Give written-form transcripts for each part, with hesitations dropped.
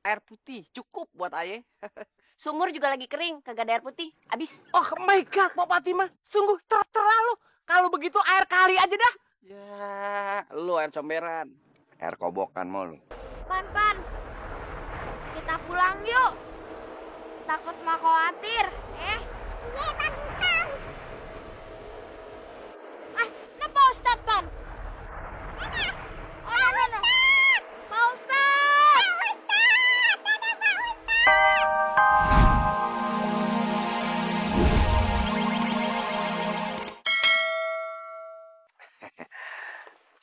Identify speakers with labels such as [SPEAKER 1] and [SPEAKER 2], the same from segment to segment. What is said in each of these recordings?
[SPEAKER 1] air putih cukup buat aye.
[SPEAKER 2] Sumur juga lagi kering, kagak ada air putih. Abis.
[SPEAKER 1] Oh my God, Pok Fatimah. Sungguh terlalu. Kalau begitu air kali aja dah. Ya, lu air comberan.
[SPEAKER 3] Air kobokan mau lu.
[SPEAKER 4] Pan, kita pulang yuk. Takut mak khawatir. Iya, Pan. Nah Pak Ustadz, Pan. Oh, no. Pak Ustadz.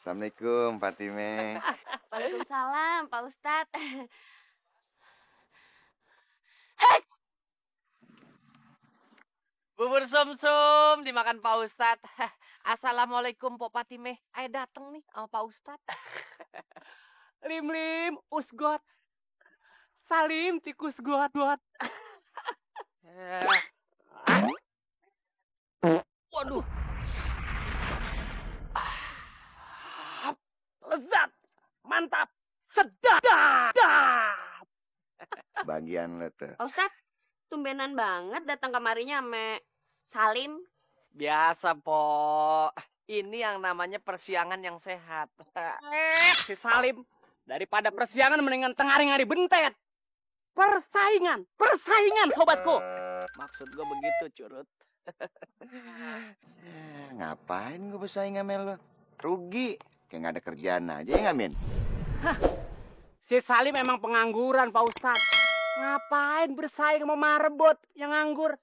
[SPEAKER 3] Assalamualaikum Fatime.
[SPEAKER 2] Waalaikumsalam, Pak Ustadz.
[SPEAKER 1] Bubur sum-sum dimakan Pak Ustadz. Assalamualaikum Pok Fatimah. Ayo dateng nih sama Pak Ustadz. Lim, usgot. Salim, tikus got. Waduh. Lezat. Mantap. Sedap.
[SPEAKER 3] Bagian lu tuh.
[SPEAKER 2] Pak Ustadz, tumbenan banget datang kemarinya sama Salim.
[SPEAKER 1] Biasa, Po. Ini yang namanya persiangan yang sehat. Si Salim. Daripada persiangan mendingan tengari-ngari bentet. Persaingan sobatku. Maksud gue begitu, curut.
[SPEAKER 3] Ngapain gue bersaing sama lu? Rugi. Kayak gak ada kerjaan aja ya, Min?
[SPEAKER 1] Si Salim emang pengangguran, Pak Ustadz. Ngapain bersaing sama Marbot yang nganggur?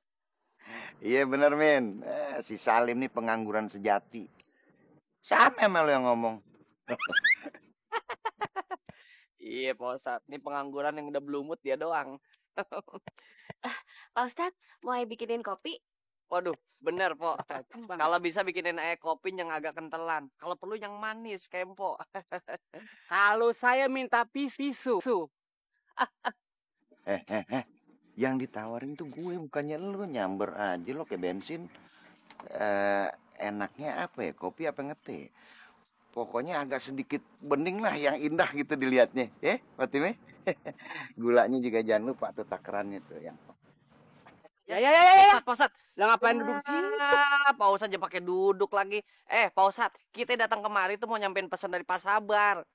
[SPEAKER 3] Iya bener, Min. Si Salim nih pengangguran sejati. Siapa emang lu yang ngomong?
[SPEAKER 1] Iya, Pak Ustadz. Ini pengangguran yang udah belumut dia doang.
[SPEAKER 2] Pak Ustadz, mau bikinin kopi?
[SPEAKER 1] Waduh, bener, Po. Kalau bisa bikinin kopi yang agak kentelan. Kalau perlu yang manis, kempo. Kalau saya minta pisu.
[SPEAKER 3] Yang ditawarin tuh gue, bukannya lu. Nyamber aja lo kayak bensin. Enaknya apa ya? Kopi apa ngeteh? Pokoknya agak sedikit bening lah, yang indah gitu dilihatnya. Ya, Fatime? Gulanya juga jangan lupa tuh takarannya tuh. Yang...
[SPEAKER 1] Ya. Pak Ustadz. Lah ngapain duduk sini? Pak Ustadz aja pakai duduk lagi. Pak Ustadz, kita datang kemari tuh mau nyampein pesan dari Pak Sabar.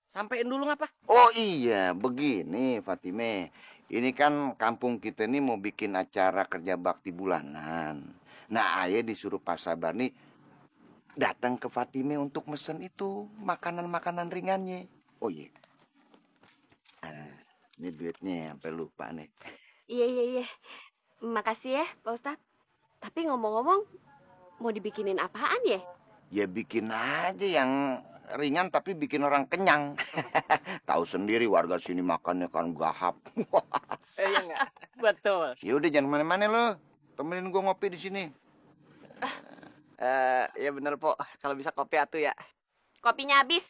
[SPEAKER 1] Sampein dulu ngapa?
[SPEAKER 3] Oh iya, begini Fatime. Ini kan kampung kita nih mau bikin acara kerja bakti bulanan. Nah, ayah disuruh Pak Sabar nih datang ke Fatime untuk mesen itu makanan-makanan ringannya. Oh iya. Ini duitnya sampai lupa nih.
[SPEAKER 2] Iya. Makasih ya, Pak Ustadz. Tapi ngomong-ngomong, mau dibikinin apaan ya?
[SPEAKER 3] Ya bikin aja yang ringan tapi bikin orang kenyang. Tahu sendiri warga sini makannya kan gahap.
[SPEAKER 1] Iya enggak? Betul.
[SPEAKER 3] Ya udah jangan mana-mana lo. Temenin gua ngopi di sini.
[SPEAKER 1] Ya bener, Po. Kalau bisa kopi atuh ya.
[SPEAKER 2] Kopinya habis.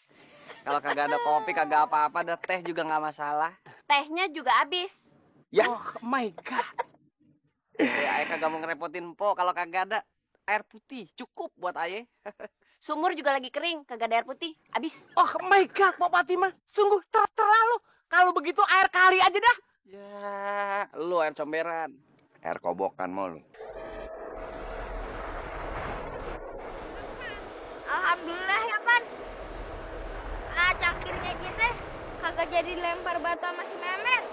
[SPEAKER 1] Kalau kagak ada kopi, kagak apa-apa, ada teh juga nggak masalah.
[SPEAKER 2] Tehnya juga habis.
[SPEAKER 3] Ya.
[SPEAKER 1] Oh my God. Ya, ayah kagak mau ngerepotin, Po. Kalau kagak ada air putih, cukup buat ayah.
[SPEAKER 2] Sumur juga lagi kering, kagak ada air putih. Habis.
[SPEAKER 1] Oh my God, Pok Fatimah. Sungguh terlalu. Kalau begitu air kali aja dah. Ya, lu air comberan.
[SPEAKER 3] Air kobokan mau lu.
[SPEAKER 4] Alhamdulillah ya, Pan. Cangkirnya kita kagak jadi lempar batu sama si Memet.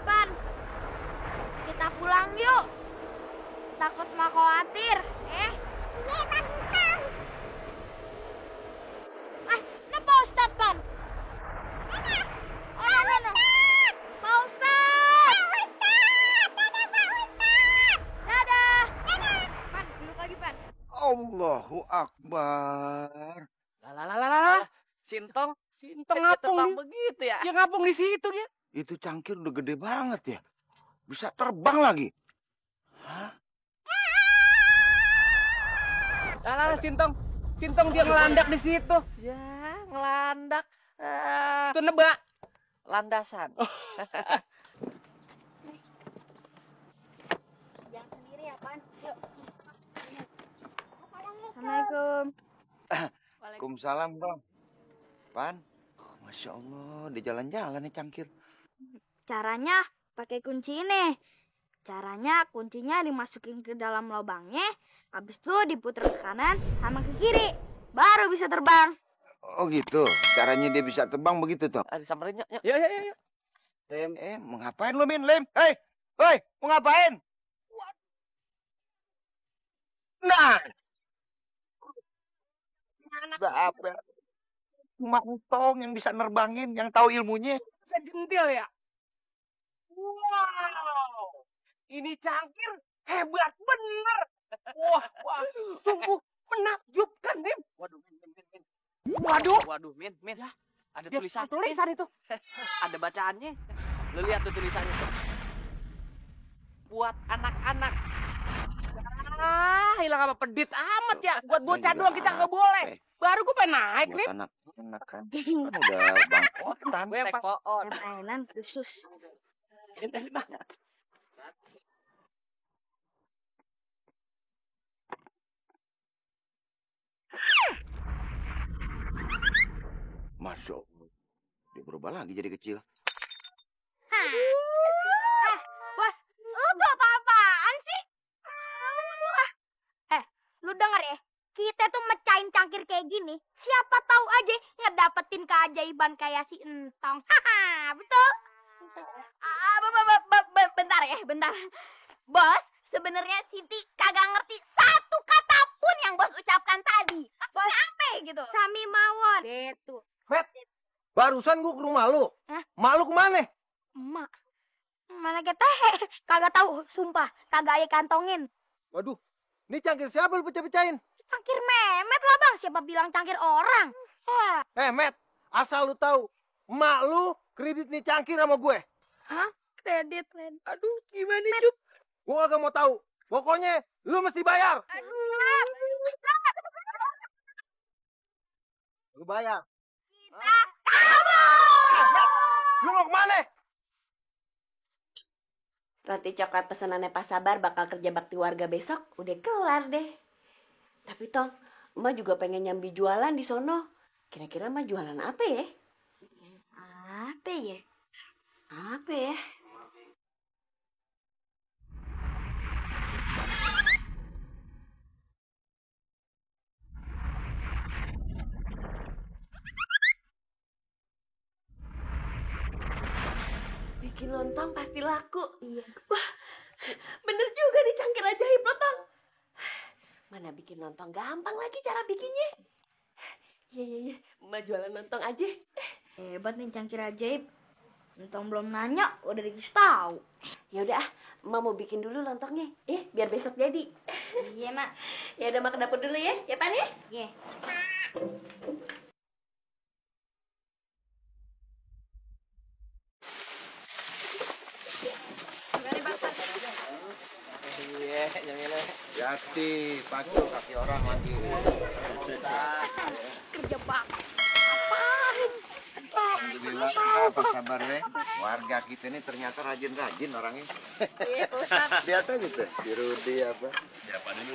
[SPEAKER 4] Pan, kita pulang yuk. Takut mak khawatir. Iya, Pan. Nah Pak Ustadz, Pan. Oh, no. Pak Ustadz. Dadah. Pan, duduk lagi, Pan.
[SPEAKER 3] Allahu Akbar.
[SPEAKER 1] Lah. Sintong ngapung begitu ya? Ya ngapung di situ dia.
[SPEAKER 3] Itu cangkir udah gede banget ya. Bisa terbang lagi. Hah?
[SPEAKER 1] Lah, Sintong dia ngelandak di situ. Ya, ngelandak. Itu nebak. Landasan.
[SPEAKER 4] Jangan sendiri ya, Pan. Yuk.
[SPEAKER 2] Assalamualaikum.
[SPEAKER 3] Waalaikumsalam, Bang. Pan? Oh, Masya Allah, dia jalan-jalan nih cangkir.
[SPEAKER 4] Caranya pakai kunci ini. Caranya kuncinya dimasukin ke dalam lubangnya, habis itu diputar ke kanan sama ke kiri, baru bisa terbang.
[SPEAKER 3] Oh gitu, caranya dia bisa terbang begitu toh?
[SPEAKER 1] Disamperin yuk. Yuk.
[SPEAKER 3] Mau ngapain lu, Min? Lem? Hei, mau ngapain? Nah, apa? Cuma entong yang bisa nerbangin, yang tahu ilmunya.
[SPEAKER 1] Sejentil ya? Wow. Ini cangkir hebat bener. Wah, sungguh menakjubkan, Min. Waduh, Min. Ya, ada tulisan itu. Ada bacaannya. Lu lihat tuh tulisannya tuh. Buat anak-anak. Hilang apa pedit amat ya. Buat bocah doang kita nggak boleh. Baru gue pengen naik, Min.
[SPEAKER 3] Buat anak-anak kan udah bangkotan.
[SPEAKER 1] Gue yang pohon.
[SPEAKER 4] Mainan khusus.
[SPEAKER 3] Masya Allah, dia berubah lagi jadi kecil.
[SPEAKER 4] Bos, lu tuh apa-apaan sih? Lu denger ya, kita tuh mecahin cangkir kayak gini, siapa tahu aja ngedapetin keajaiban kayak si Entong. Haha, betul? Bentar. Bos, sebenarnya Siti kagak ngerti satu kata pun yang bos ucapkan tadi. Maksudnya apa gitu? Sami mawon. Gitu.
[SPEAKER 1] Barusan gue ke rumah lu.
[SPEAKER 4] Hah?
[SPEAKER 1] Mak lu kemana?
[SPEAKER 4] Emak. Mana kita kagak tahu, sumpah, kagak ayah kantongin.
[SPEAKER 1] Waduh, ini cangkir siapa lu pecah-pecahin?
[SPEAKER 4] Cangkir Memet lah bang, siapa bilang cangkir orang? Ya.
[SPEAKER 1] Met, asal lu tahu, emak lu kredit nih cangkir sama gue.
[SPEAKER 4] Hah? Kredit.
[SPEAKER 1] Aduh, gimana Jup? Gue gak mau tahu. Pokoknya lu mesti bayar. Lu bayar. Lu mau kemana?
[SPEAKER 2] Roti coklat pesanannya Pak Sabar bakal kerja bakti warga besok udah kelar deh. Tapi Tong, Emak juga pengen nyambi jualan di sono. Kira-kira Emak jualan apa ya? Apa ya? Bikin lontong pasti laku. Iya. Wah, bener juga nih cangkir ajaib lontong. Mana bikin lontong gampang lagi cara bikinnya. Iya. Emak jualan lontong aja.
[SPEAKER 4] Hebat nih cangkir ajaib. Entong belum nanya, udah dikasih tahu.
[SPEAKER 2] Ya udah, Emak mau bikin dulu lontongnya. Biar besok jadi.
[SPEAKER 4] Iya, Mak.
[SPEAKER 2] Ya udah Emak ke dapur dulu ya. Ya Pan ya?
[SPEAKER 4] Iya.
[SPEAKER 1] Iya, Jamila.
[SPEAKER 3] Jati, pacu kaki orang lagi.
[SPEAKER 4] Kerja bakti.
[SPEAKER 3] Alhamdulillah, Pak Sabar ya. Warga kita ini ternyata rajin-rajin orangnya.
[SPEAKER 4] Iya, Pak Ustadz.
[SPEAKER 3] Lihat aja tuh, si Rudi apa.
[SPEAKER 5] Siapa dulu?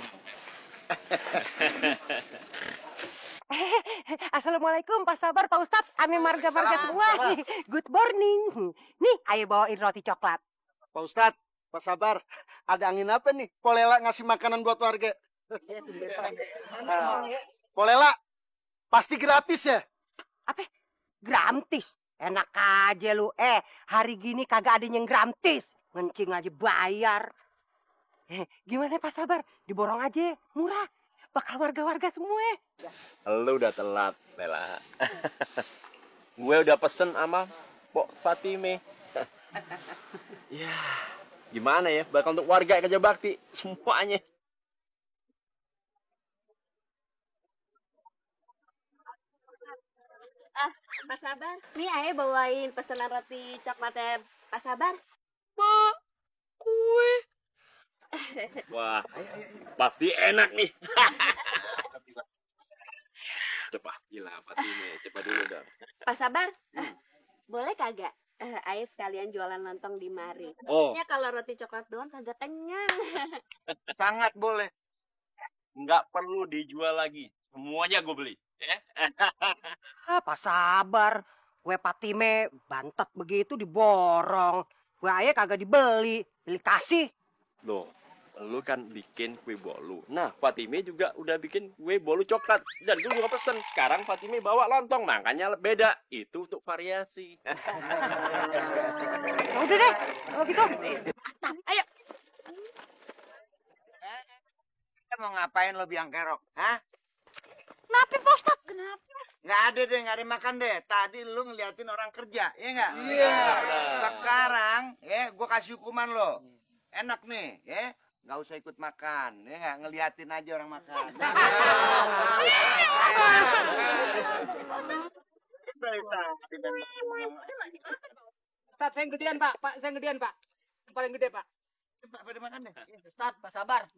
[SPEAKER 6] Assalamualaikum Pak Sabar, Pak Ustadz, ame marga-marga semua. Good morning. Nih, ayo bawain roti coklat.
[SPEAKER 5] Pak Ustadz, Pak Sabar, ada angin apa nih? Polela ngasih makanan buat warga. Polela, pasti gratis ya?
[SPEAKER 6] Apa? Gratis? Enak aja lu. Hari gini kagak ada yang gratis. Ngencing aja bayar. Gimana Pak Sabar? Diborong aja, murah. Bakal warga-warga semua.
[SPEAKER 5] Lu udah telat, Bella. Gue udah pesen sama Pok Fatime. Ya, gimana ya? Bakal untuk warga kerja bakti semuanya.
[SPEAKER 2] Pak Sabar, nih Ayah bawain pesanan roti coklatnya Pak Sabar.
[SPEAKER 5] Wah, pasti enak nih. Udah pastilah, Fatime. Siapa dulu dong?
[SPEAKER 2] Pak Sabar, boleh kagak? Ayah sekalian jualan lontong di mari.
[SPEAKER 5] Oh,
[SPEAKER 2] Ya kalau roti coklat doang kagak kenyang.
[SPEAKER 3] Sangat boleh.
[SPEAKER 5] nggak perlu dijual lagi. Semuanya gue beli.
[SPEAKER 6] Apa sabar? Kue Fatime bantet begitu diborong. Kue ayah kagak dibeli, beli kasih.
[SPEAKER 5] Loh, lu kan bikin kue bolu. Nah, Fatime juga udah bikin kue bolu coklat. Dan gue juga pesen. Sekarang Fatime bawa lontong, makanya beda. Itu untuk variasi.
[SPEAKER 6] Udah deh, kalau gitu.
[SPEAKER 2] Ayo.
[SPEAKER 3] Mau ngapain lo biang kerok? Hah?
[SPEAKER 4] Kenapa Pak Ustadz? Kenapa?
[SPEAKER 3] Nggak ada deh, nggak ada makan deh. Tadi lu ngeliatin orang kerja, ya nggak?
[SPEAKER 5] Iya.
[SPEAKER 3] Sekarang, ya, gue kasih hukuman lo. Enak nih, ya. Nggak usah ikut makan, ya nggak? Ngeliatin aja orang makan.
[SPEAKER 6] Ustaz, saya yang gedean, Pak. Pak, saya yang gedean, Pak. Yang paling gede, Pak.
[SPEAKER 3] Apa dimakan deh?
[SPEAKER 6] Ustaz, Pak Sabar.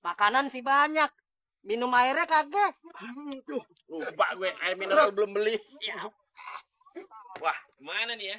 [SPEAKER 6] Makanan sih banyak. Minum airnya kagak.
[SPEAKER 5] Lupa gue, air mineral belum beli. Wah, gimana nih ya?